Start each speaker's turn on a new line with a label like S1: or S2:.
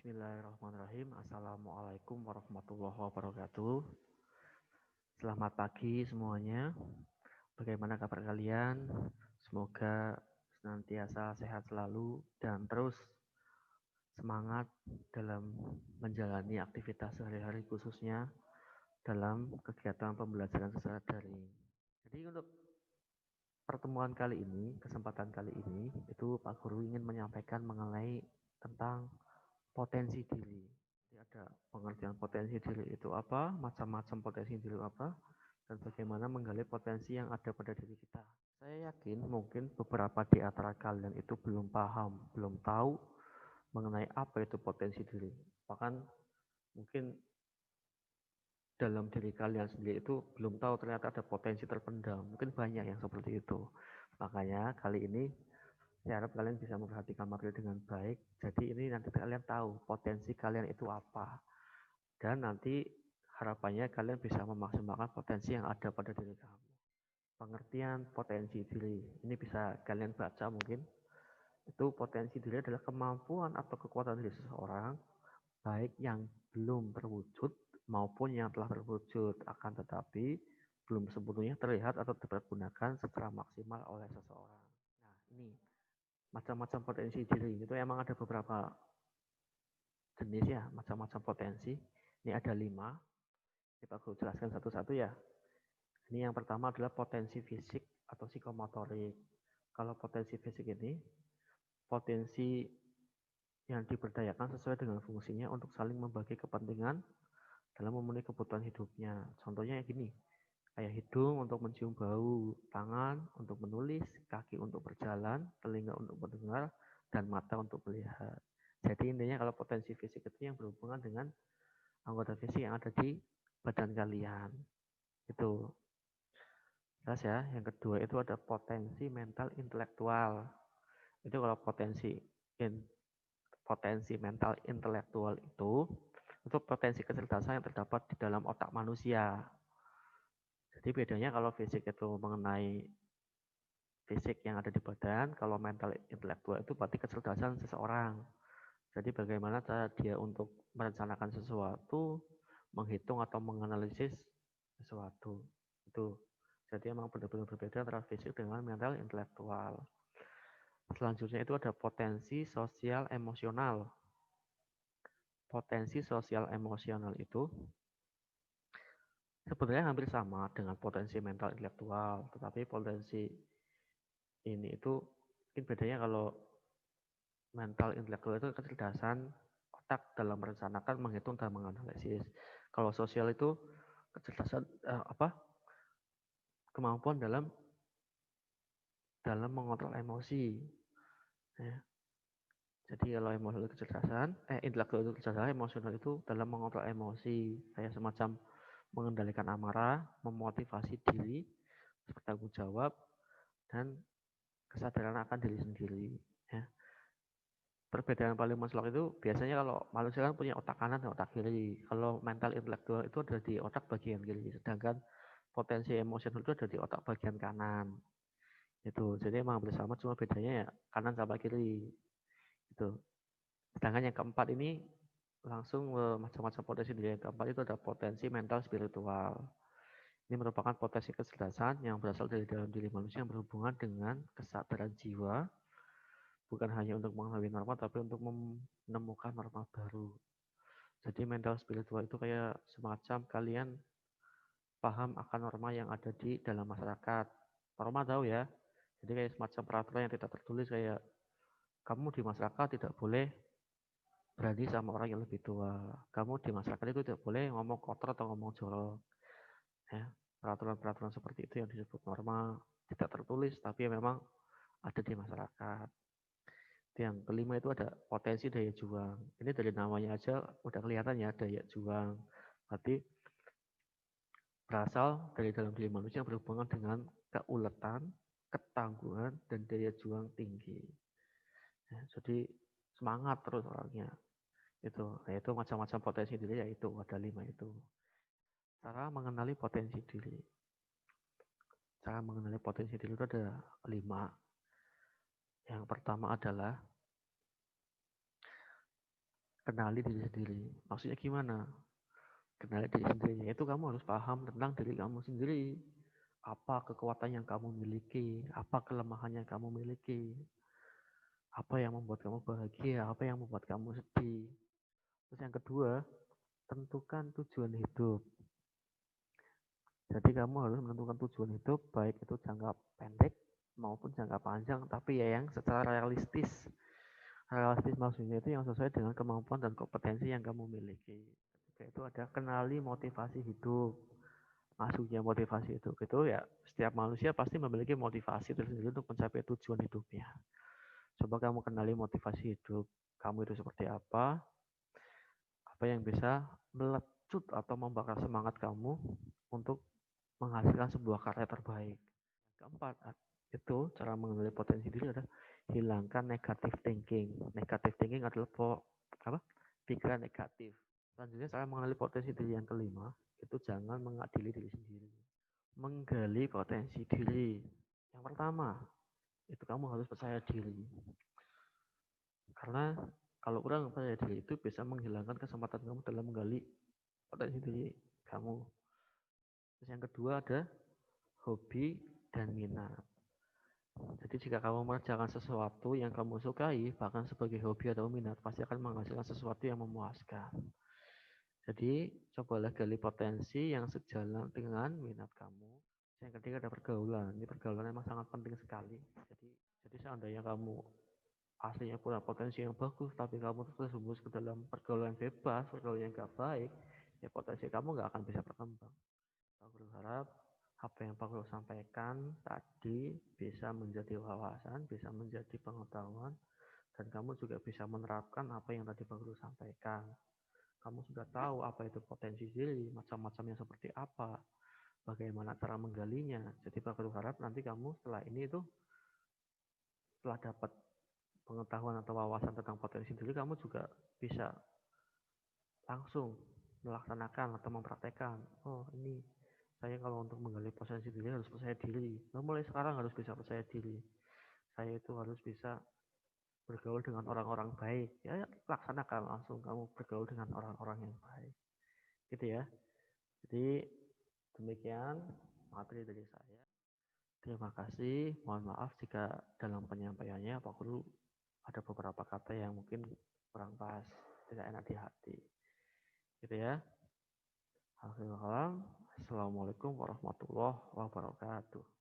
S1: Bismillahirrahmanirrahim. Assalamualaikum warahmatullahi wabarakatuh. Selamat pagi semuanya. Bagaimana kabar kalian? Semoga senantiasa sehat selalu dan terus semangat dalam menjalani aktivitas sehari-hari, khususnya dalam kegiatan pembelajaran secara daring. Jadi untuk pertemuan kali ini, kesempatan kali ini, itu Pak Guru ingin menyampaikan mengenai tentang potensi diri. Jadi ada pengertian potensi diri itu apa, macam-macam potensi diri apa, dan bagaimana menggali potensi yang ada pada diri kita. Saya yakin mungkin beberapa di antara kalian itu belum paham, belum tahu mengenai apa itu potensi diri. Bahkan mungkin dalam diri kalian sendiri itu belum tahu ternyata ada potensi terpendam. Mungkin banyak yang seperti itu. Makanya kali ini saya harap kalian bisa memperhatikan materi dengan baik. Jadi ini nanti kalian tahu potensi kalian itu apa. Dan nanti harapannya kalian bisa memaksimalkan potensi yang ada pada diri kamu. Pengertian potensi diri. Ini bisa kalian baca mungkin. Itu potensi diri adalah kemampuan atau kekuatan diri seseorang, baik yang belum terwujud maupun yang telah terwujud, akan tetapi belum sepenuhnya terlihat atau dipergunakan secara maksimal oleh seseorang. Nah, ini macam-macam potensi diri itu emang ada beberapa jenis ya, macam-macam potensi. Ini ada 5. Kita aku jelaskan satu-satu ya. Ini yang pertama adalah potensi fisik atau psikomotorik. Kalau potensi fisik ini potensi yang diberdayakan sesuai dengan fungsinya untuk saling membagi kepentingan dalam memenuhi kebutuhan hidupnya. Contohnya gini, kayak hidung untuk mencium bau, tangan untuk menulis, kaki untuk berjalan, telinga untuk mendengar, dan mata untuk melihat. Jadi intinya kalau potensi fisik itu yang berhubungan dengan anggota fisik yang ada di badan kalian. Itu. Jelas ya. Yang kedua itu ada potensi mental intelektual. Itu kalau potensi mental intelektual itu potensi kecerdasan yang terdapat di dalam otak manusia. Jadi bedanya kalau fisik itu mengenai fisik yang ada di badan, kalau mental intelektual itu berarti kecerdasan seseorang. Jadi bagaimana cara dia untuk merencanakan sesuatu, menghitung atau menganalisis sesuatu. Itu. Jadi emang benar-benar berbeda antara fisik dengan mental intelektual. Selanjutnya itu ada potensi sosial emosional. Potensi sosial emosional itu sebenarnya hampir sama dengan potensi mental intelektual, tetapi potensi ini itu mungkin bedanya kalau mental intelektual itu kecerdasan otak dalam merencanakan, menghitung dan menganalisis. Kalau sosial itu kecerdasan kemampuan dalam mengontrol emosi. Ya. Jadi kalau emosional itu kecerdasan, intelektual itu kecerdasan, emosional itu dalam mengontrol emosi, kayak semacam mengendalikan amarah, memotivasi diri, bertanggung jawab, dan kesadaran akan diri sendiri. Ya. Perbedaan paling mencolok itu biasanya kalau manusia kan punya otak kanan dan otak kiri. Kalau mental intelektual itu ada di otak bagian kiri, sedangkan potensi emosional itu ada di otak bagian kanan. Itu. Jadi emang bersama cuma bedanya ya kanan sama kiri. Itu. Sedangkan yang keempat ini langsung macam-macam potensi. Yang keempat itu ada potensi mental spiritual. Ini merupakan potensi kecerdasan yang berasal dari dalam diri manusia yang berhubungan dengan kesadaran jiwa, bukan hanya untuk mengetahui norma, tapi untuk menemukan norma baru. Jadi mental spiritual itu kayak semacam kalian paham akan norma yang ada di dalam masyarakat. Norma tahu ya, jadi kayak semacam peraturan yang tidak tertulis, kayak kamu di masyarakat tidak boleh berani sama orang yang lebih tua. Kamu di masyarakat itu tidak boleh ngomong kotor atau ngomong jorok. Ya, peraturan-peraturan seperti itu yang disebut norma, tidak tertulis tapi memang ada di masyarakat. Yang kelima itu ada potensi daya juang. Ini dari namanya aja udah kelihatan ya, daya juang. Berarti berasal dari dalam diri manusia yang berhubungan dengan keuletan, ketangguhan, dan daya juang tinggi. Ya, jadi semangat terus orangnya. Itu macam-macam potensi diri, yaitu ada 5 itu. Cara mengenali potensi diri. Cara mengenali potensi diri itu ada 5. Yang pertama adalah kenali diri sendiri. Maksudnya gimana? Kenali diri sendiri, yaitu kamu harus paham tentang diri kamu sendiri. Apa kekuatan yang kamu miliki, apa kelemahan yang kamu miliki, apa yang membuat kamu bahagia, apa yang membuat kamu sedih. Terus yang kedua, tentukan tujuan hidup. Jadi kamu harus menentukan tujuan hidup, baik itu jangka pendek maupun jangka panjang, tapi ya yang secara realistis. Realistis maksudnya itu yang sesuai dengan kemampuan dan kompetensi yang kamu miliki. Ketiga itu ada kenali motivasi hidup. Masuknya motivasi hidup itu ya setiap manusia pasti memiliki motivasi tersendiri untuk mencapai tujuan hidupnya. Coba kamu kenali motivasi hidup kamu itu seperti apa yang bisa melecut atau membakar semangat kamu untuk menghasilkan sebuah karya terbaik. Keempat, itu cara mengenali potensi diri adalah hilangkan negative thinking. Negative thinking adalah pikiran negatif. Selanjutnya cara mengenali potensi diri yang kelima, itu jangan mengadili diri sendiri. Menggali potensi diri. Yang pertama, itu kamu harus percaya diri. Karena kalau kurang percaya diri itu bisa menghilangkan kesempatan kamu dalam menggali potensi diri kamu. Terus yang kedua ada hobi dan minat. Jadi jika kamu mengerjakan sesuatu yang kamu sukai, bahkan sebagai hobi atau minat, pasti akan menghasilkan sesuatu yang memuaskan. Jadi cobalah gali potensi yang sejalan dengan minat kamu. Yang ketiga ada pergaulan. Ini pergaulan memang sangat penting sekali. Jadi seandainya kamu aslinya punya potensi yang bagus, tapi kamu terjerumus ke dalam pergaulan bebas, pergaulan yang gak baik, ya potensi kamu gak akan bisa berkembang. Aku berharap apa yang Pak Guru sampaikan tadi bisa menjadi wawasan, bisa menjadi pengetahuan, dan kamu juga bisa menerapkan apa yang tadi Pak Guru sampaikan. Kamu sudah tahu apa itu potensi diri, macam-macamnya seperti apa, bagaimana cara menggalinya. Jadi Pak Guru harap nanti kamu setelah ini itu, setelah dapat pengetahuan atau wawasan tentang potensi diri, kamu juga bisa langsung melaksanakan atau mempraktekkan. Oh ini saya kalau untuk menggali potensi diri harus percaya diri. Nah, mulai sekarang harus bisa percaya diri. Saya itu harus bisa bergaul dengan orang-orang baik. Ya, laksanakan langsung kamu bergaul dengan orang-orang yang baik. Gitu ya. Jadi demikian materi dari saya. Terima kasih. Mohon maaf jika dalam penyampaiannya Pak Guru ada beberapa kata yang mungkin kurang pas, tidak enak di hati. Gitu ya. Assalamualaikum warahmatullahi wabarakatuh.